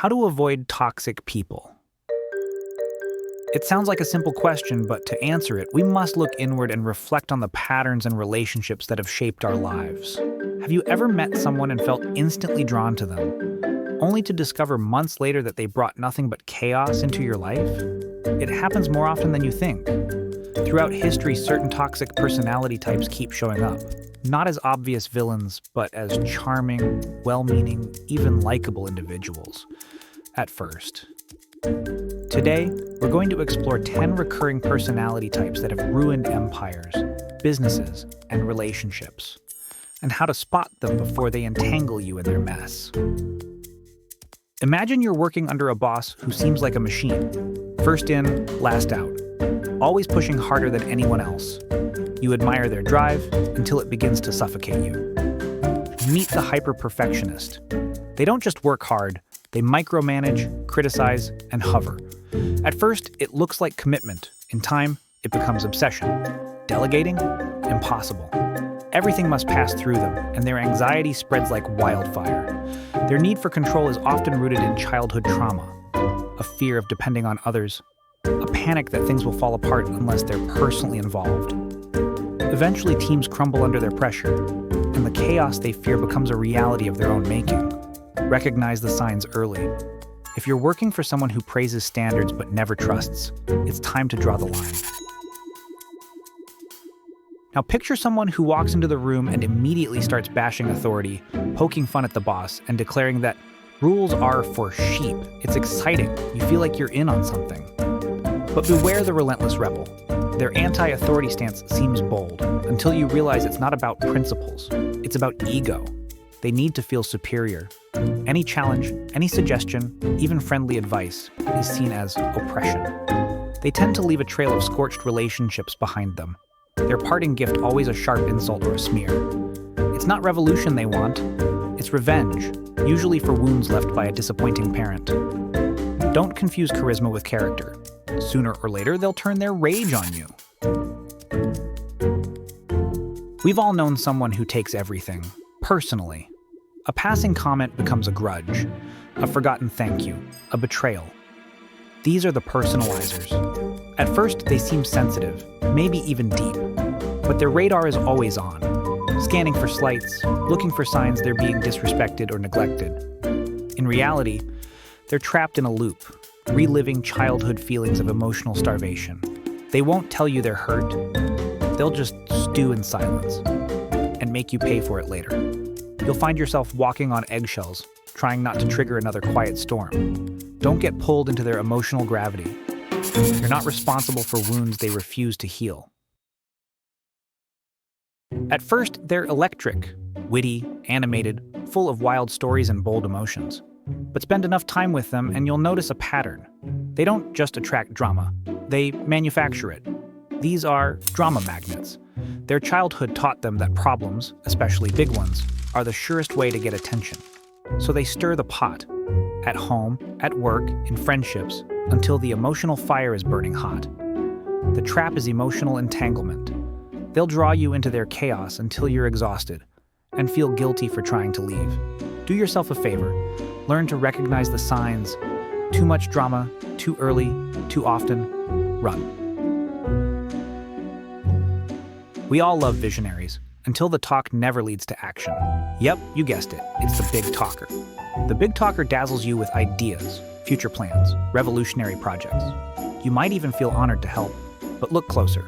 How to avoid toxic people? It sounds like a simple question, but to answer it, we must look inward and reflect on the patterns and relationships that have shaped our lives. Have you ever met someone and felt instantly drawn to them, only to discover months later that they brought nothing but chaos into your life? It happens more often than you think. Throughout history, certain toxic personality types keep showing up. Not as obvious villains, but as charming, well-meaning, even likable individuals. At first. Today, we're going to explore 10 recurring personality types that have ruined empires, businesses, and relationships, and how to spot them before they entangle you in their mess. Imagine you're working under a boss who seems like a machine. First in, last out. Always pushing harder than anyone else. You admire their drive until it begins to suffocate you. Meet the Hyper Perfectionist. They don't just work hard, they micromanage, criticize, and hover. At first, it looks like commitment. In time, it becomes obsession. Delegating? Impossible. Everything must pass through them, and their anxiety spreads like wildfire. Their need for control is often rooted in childhood trauma, a fear of depending on others, a panic that things will fall apart unless they're personally involved. Eventually, teams crumble under their pressure, and the chaos they fear becomes a reality of their own making. Recognize the signs early. If you're working for someone who praises standards but never trusts, it's time to draw the line. Now picture someone who walks into the room and immediately starts bashing authority, poking fun at the boss, and declaring that rules are for sheep. It's exciting. You feel like you're in on something. But beware the Relentless Rebel. Their anti-authority stance seems bold, until you realize it's not about principles. It's about ego. They need to feel superior. Any challenge, any suggestion, even friendly advice is seen as oppression. They tend to leave a trail of scorched relationships behind them. Their parting gift always a sharp insult or a smear. It's not revolution they want, it's revenge, usually for wounds left by a disappointing parent. Don't confuse charisma with character. Sooner or later, they'll turn their rage on you. We've all known someone who takes everything personally. A passing comment becomes a grudge, a forgotten thank you, a betrayal. These are the personalizers. At first, they seem sensitive, maybe even deep, but their radar is always on, scanning for slights, looking for signs they're being disrespected or neglected. In reality, they're trapped in a loop, reliving childhood feelings of emotional starvation. They won't tell you they're hurt. They'll just stew in silence and make you pay for it later. You'll find yourself walking on eggshells, trying not to trigger another quiet storm. Don't get pulled into their emotional gravity. You're not responsible for wounds they refuse to heal. At first, they're electric, witty, animated, full of wild stories and bold emotions. But spend enough time with them and you'll notice a pattern. They don't just attract drama, they manufacture it. These are drama magnets. Their childhood taught them that problems, especially big ones, are the surest way to get attention. So they stir the pot, at home, at work, in friendships, until the emotional fire is burning hot. The trap is emotional entanglement. They'll draw you into their chaos until you're exhausted and feel guilty for trying to leave. Do yourself a favor. Learn to recognize the signs. Too much drama, too early, too often. Run. We all love visionaries, until the talk never leads to action. Yep, you guessed it. It's the big talker. The big talker dazzles you with ideas, future plans, revolutionary projects. You might even feel honored to help. But look closer.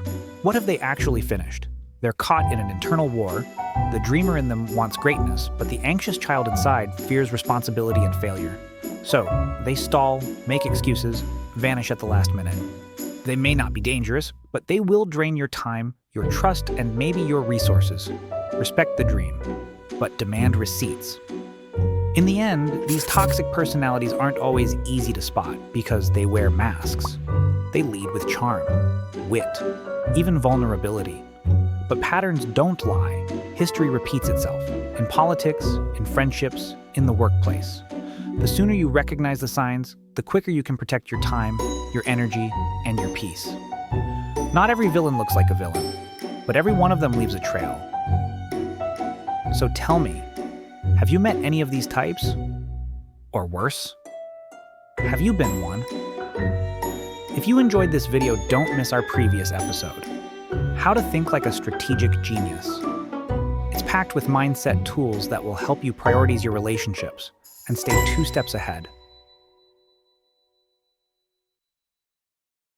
What have they actually finished? They're caught in an internal war. The dreamer in them wants greatness, but the anxious child inside fears responsibility and failure. So, they stall, make excuses, vanish at the last minute. They may not be dangerous, but they will drain your time, your trust, and maybe your resources. Respect the dream, but demand receipts. In the end, these toxic personalities aren't always easy to spot because they wear masks. They lead with charm, wit, even vulnerability. But patterns don't lie. History repeats itself, in politics, in friendships, in the workplace. The sooner you recognize the signs, the quicker you can protect your time, your energy, and your peace. Not every villain looks like a villain, but every one of them leaves a trail. So tell me, have you met any of these types? Or worse? Have you been one? If you enjoyed this video, don't miss our previous episode, How to Think Like a Strategic Genius. It's packed with mindset tools that will help you prioritize your relationships and stay 2 steps ahead.